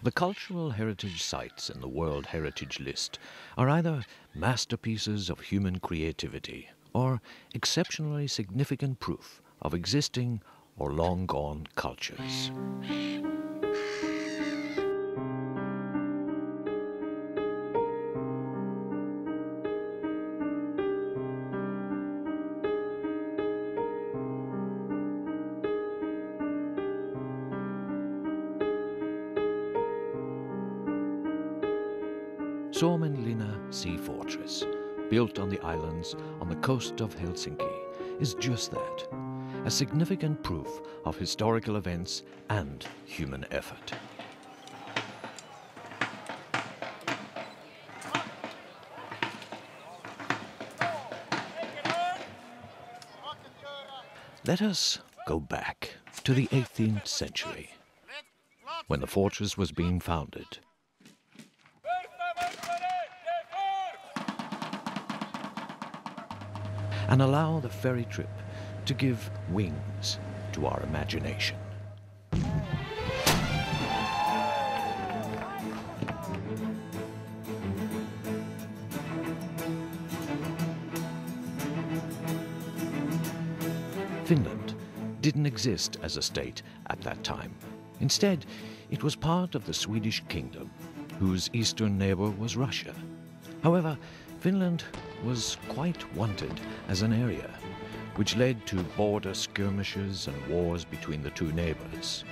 The cultural heritage sites in the World Heritage List are either masterpieces of human creativity or exceptionally significant proof of existing or long-gone cultures. Suomenlinna Sea Fortress, built on the islands on the coast of Helsinki, is just that, a significant proof of historical events and human effort. Let us go back to the 18th century, when the fortress was being founded. And allow the ferry trip to give wings to our imagination. Finland didn't exist as a state at that time. Instead, it was part of the Swedish kingdom, whose eastern neighbor was Russia. However, Finland was quite wanted as an area, which led to border skirmishes and wars between the two neighbors.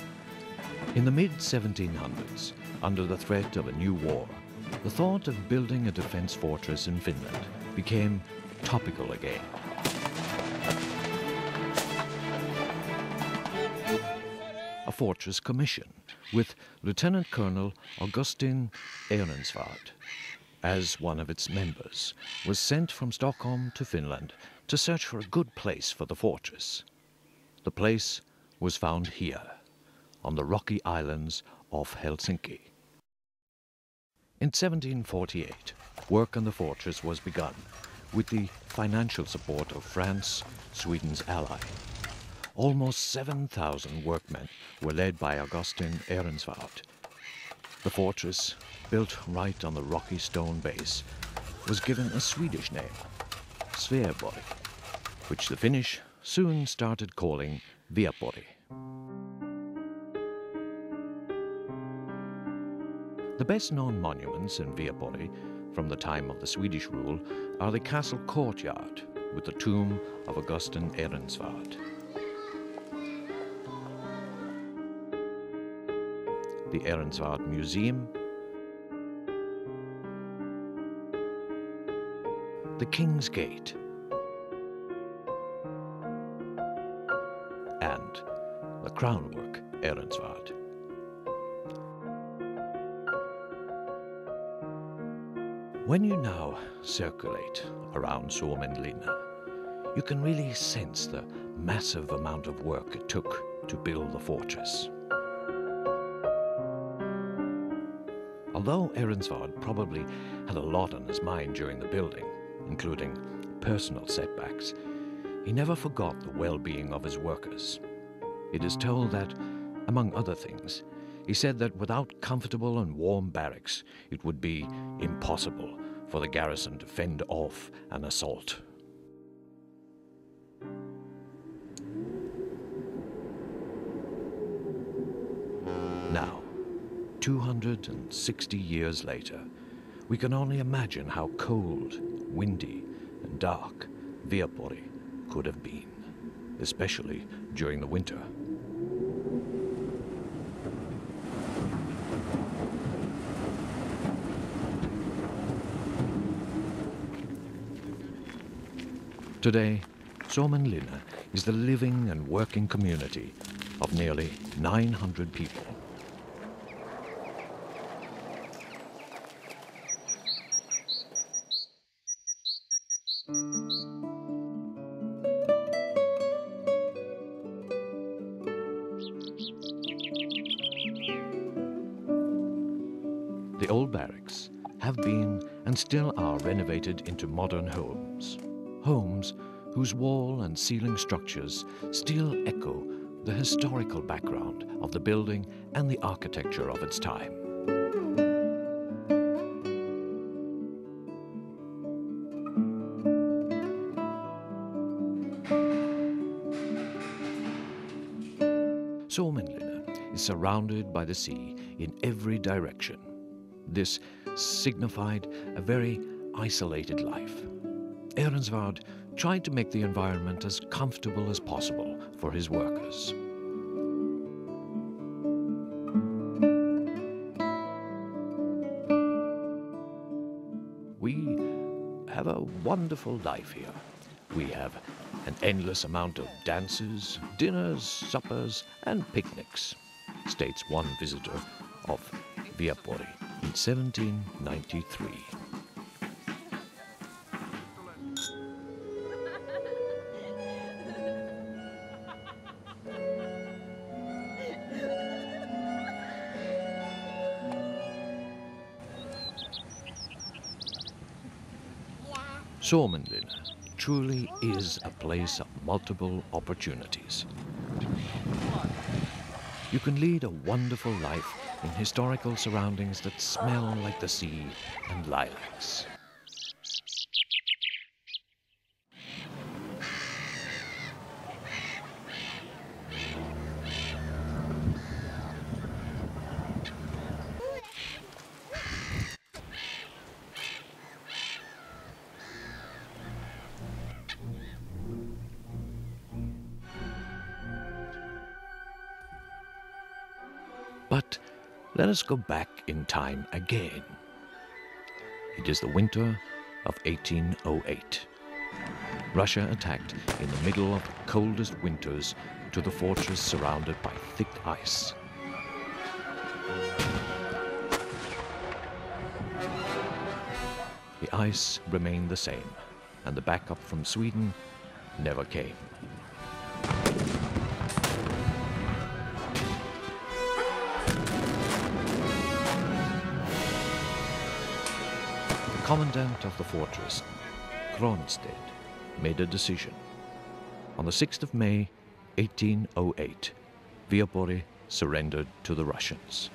In the mid-1700s, under the threat of a new war, the thought of building a defense fortress in Finland became topical again. A fortress commission with Lieutenant Colonel Augustin Ehrensvärd as one of its members, was sent from Stockholm to Finland to search for a good place for the fortress. The place was found here, on the rocky islands off Helsinki. In 1748, work on the fortress was begun, with the financial support of France, Sweden's ally. Almost 7,000 workmen were led by Augustin Ehrensvärd. The fortress, built right on the rocky stone base, was given a Swedish name, Sveaborg, which the Finnish soon started calling Viapori. The best-known monuments in Viapori from the time of the Swedish rule are the Castle Courtyard with the tomb of Augustin Ehrensvärd, the Ehrensvärd Museum, the King's Gate, and the crownwork Ehrensvärd. When you now circulate around Suomenlinna, you can really sense the massive amount of work it took to build the fortress. Although Ehrensvärd probably had a lot on his mind during the building, including personal setbacks, he never forgot the well-being of his workers. It is told that, among other things, he said that without comfortable and warm barracks, it would be impossible for the garrison to fend off an assault. Now, 260 years later, we can only imagine how cold, windy, and dark Viapori could have been, especially during the winter. Today, Suomenlinna is the living and working community of nearly 900 people. The old barracks have been and still are renovated into modern homes. Homes whose wall and ceiling structures still echo the historical background of the building and the architecture of its time. Suomenlinna is surrounded by the sea in every direction. This signified a very isolated life. Ehrensvärd tried to make the environment as comfortable as possible for his workers. We have a wonderful life here. We have an endless amount of dances, dinners, suppers, and picnics, states one visitor of Viapori in 1793. Suomenlinna truly is a place of multiple opportunities. You can lead a wonderful life in historical surroundings that smell like the sea and lilacs. But let us go back in time again. It is the winter of 1808. Russia attacked in the middle of the coldest winters to the fortress surrounded by thick ice. The ice remained the same, and the backup from Sweden never came. The commandant of the fortress, Kronstedt, made a decision. On the 6th of May, 1808, Viapori surrendered to the Russians.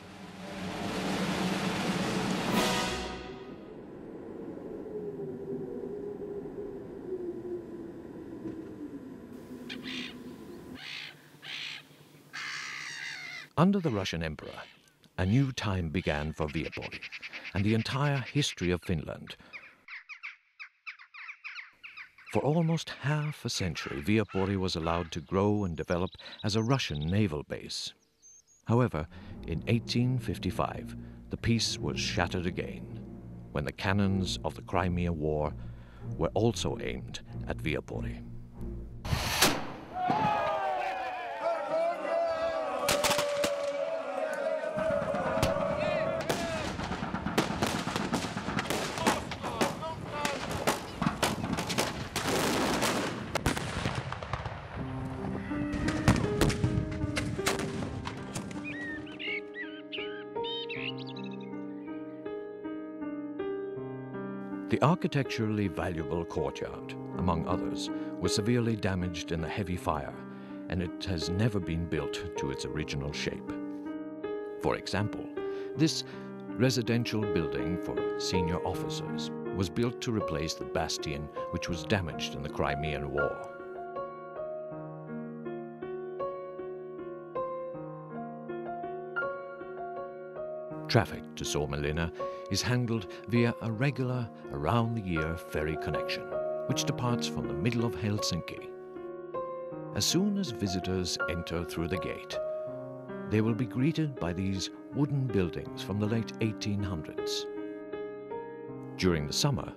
Under the Russian Emperor, a new time began for Viapori and the entire history of Finland. For almost half a century, Viapori was allowed to grow and develop as a Russian naval base. However, in 1855, the peace was shattered again, when the cannons of the Crimea War were also aimed at Viapori. The architecturally valuable courtyard, among others, was severely damaged in the heavy fire, and it has never been built to its original shape. For example, this residential building for senior officers was built to replace the bastion which was damaged in the Crimean War. Traffic to Suomenlinna is handled via a regular, around-the-year ferry connection, which departs from the middle of Helsinki. As soon as visitors enter through the gate, they will be greeted by these wooden buildings from the late 1800s. During the summer,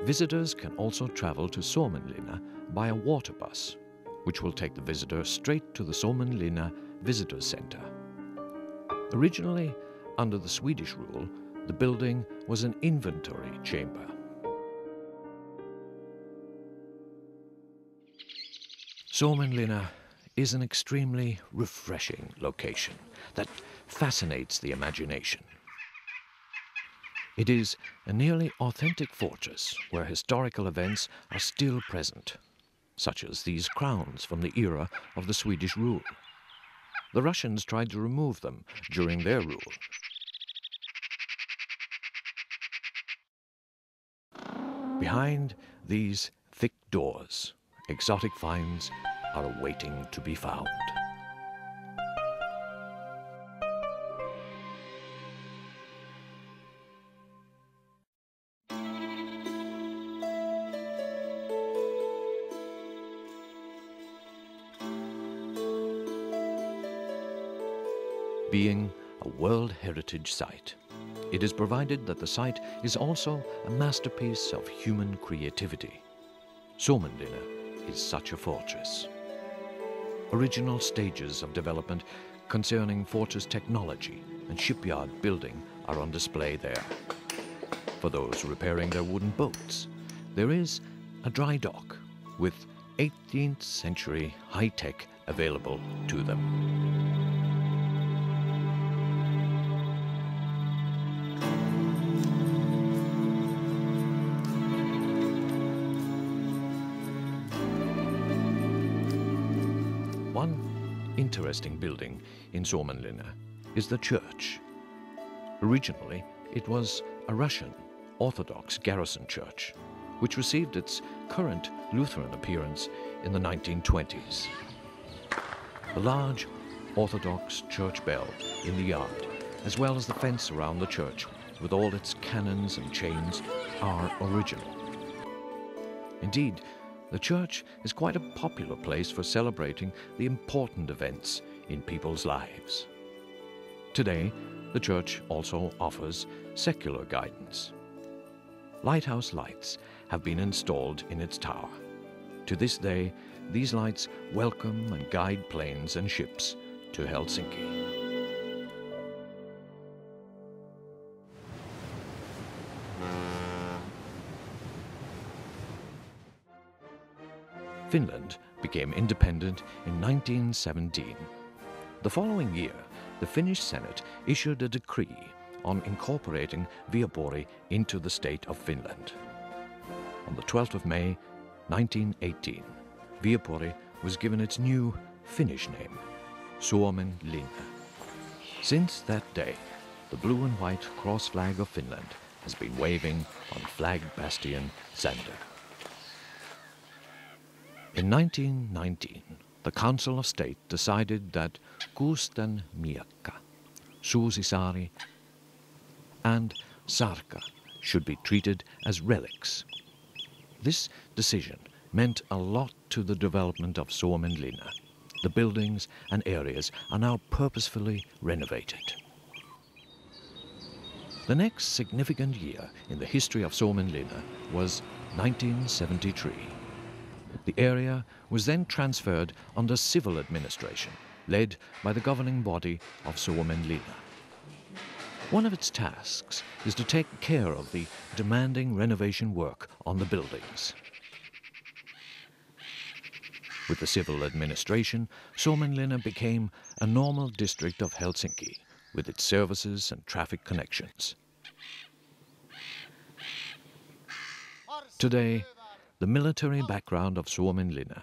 visitors can also travel to Suomenlinna by a water bus, which will take the visitor straight to the Suomenlinna Visitor Center. Originally, under the Swedish rule, the building was an inventory chamber. Suomenlinna is an extremely refreshing location that fascinates the imagination. It is a nearly authentic fortress where historical events are still present, such as these crowns from the era of the Swedish rule. The Russians tried to remove them during their rule. Behind these thick doors, exotic finds are awaiting to be found. Being a World Heritage Site, it is provided that the site is also a masterpiece of human creativity. Suomenlinna is such a fortress. Original stages of development concerning fortress technology and shipyard building are on display there. For those repairing their wooden boats, there is a dry dock with 18th century high-tech available to them. One interesting building in Suomenlinna is the church. Originally, it was a Russian Orthodox garrison church, which received its current Lutheran appearance in the 1920s. The large Orthodox church bell in the yard, as well as the fence around the church with all its cannons and chains, are original. Indeed, the church is quite a popular place for celebrating the important events in people's lives. Today, the church also offers secular guidance. Lighthouse lights have been installed in its tower. To this day, these lights welcome and guide planes and ships to Helsinki. Finland became independent in 1917. The following year, the Finnish Senate issued a decree on incorporating Viapori into the state of Finland. On the 12th of May, 1918, Viapori was given its new Finnish name, Suomenlinna. Since that day, the blue and white cross flag of Finland has been waving on flag bastion Sander. In 1919, the Council of State decided that Kuusten miekka, Suusisaari, and Sarka should be treated as relics. This decision meant a lot to the development of Suomenlinna. The buildings and areas are now purposefully renovated. The next significant year in the history of Suomenlinna was 1973. The area was then transferred under civil administration, led by the governing body of Suomenlinna. One of its tasks is to take care of the demanding renovation work on the buildings. With the civil administration, Suomenlinna became a normal district of Helsinki, with its services and traffic connections. Today, the military background of Suomenlinna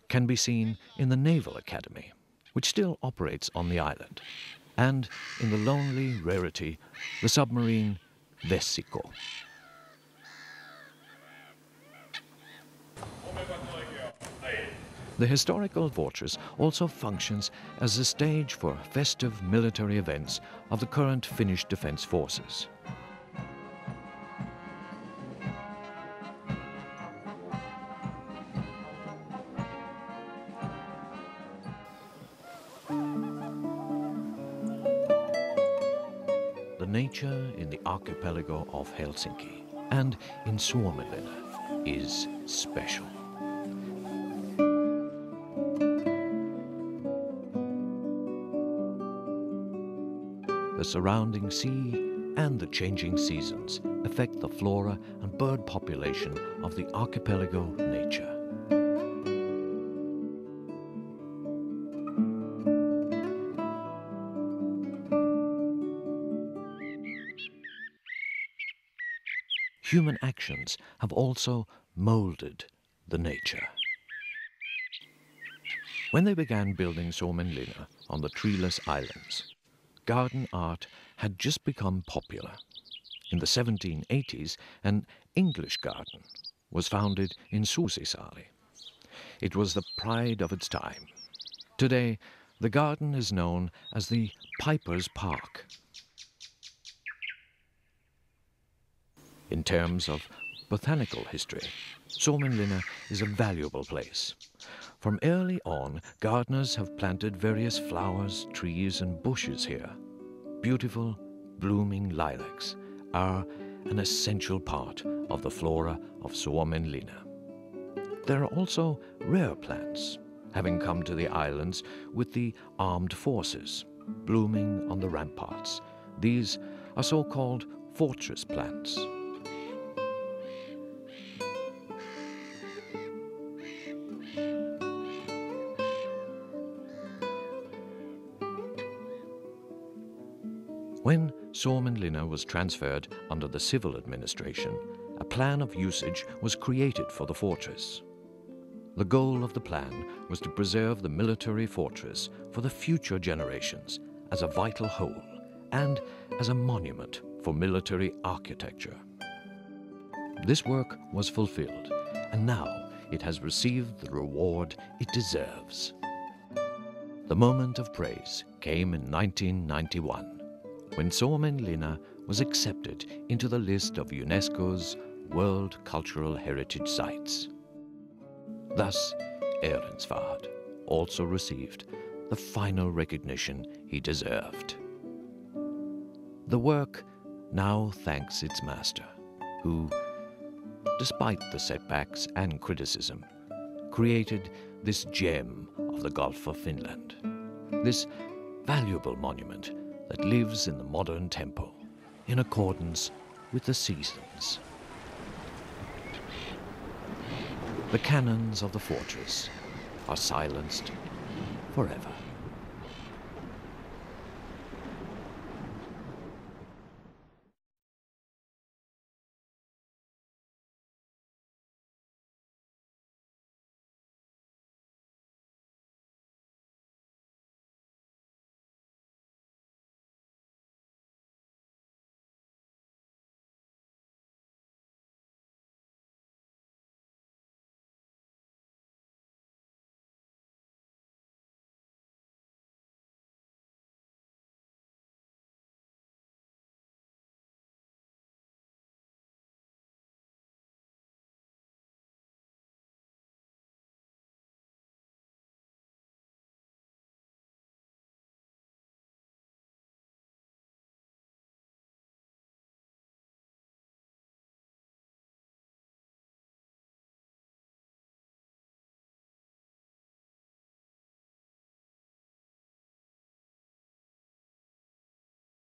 can be seen in the Naval Academy, which still operates on the island, and in the lonely rarity, the submarine Vesikko. The historical fortress also functions as a stage for festive military events of the current Finnish Defence Forces. The nature in the archipelago of Helsinki and in Suomenlinna is special. The surrounding sea and the changing seasons affect the flora and bird population of the archipelago nature. Human actions have also molded the nature. When they began building Suomenlinna on the treeless islands, garden art had just become popular. In the 1780s, an English garden was founded in Suusisaari. It was the pride of its time. Today, the garden is known as the Piper's Park. In terms of botanical history, Suomenlinna is a valuable place. From early on, gardeners have planted various flowers, trees and bushes here. Beautiful, blooming lilacs are an essential part of the flora of Suomenlinna. There are also rare plants, having come to the islands with the armed forces, blooming on the ramparts. These are so-called fortress plants. When Suomenlinna was transferred under the civil administration, a plan of usage was created for the fortress. The goal of the plan was to preserve the military fortress for the future generations as a vital whole and as a monument for military architecture. This work was fulfilled, and now it has received the reward it deserves. The moment of praise came in 1991, when Suomenlinna was accepted into the list of Unesco's World Cultural Heritage Sites. Thus, Ehrensvärd also received the final recognition he deserved. The work now thanks its master, who, despite the setbacks and criticism, created this gem of the Gulf of Finland, this valuable monument that lives in the modern tempo, in accordance with the seasons. The cannons of the fortress are silenced forever.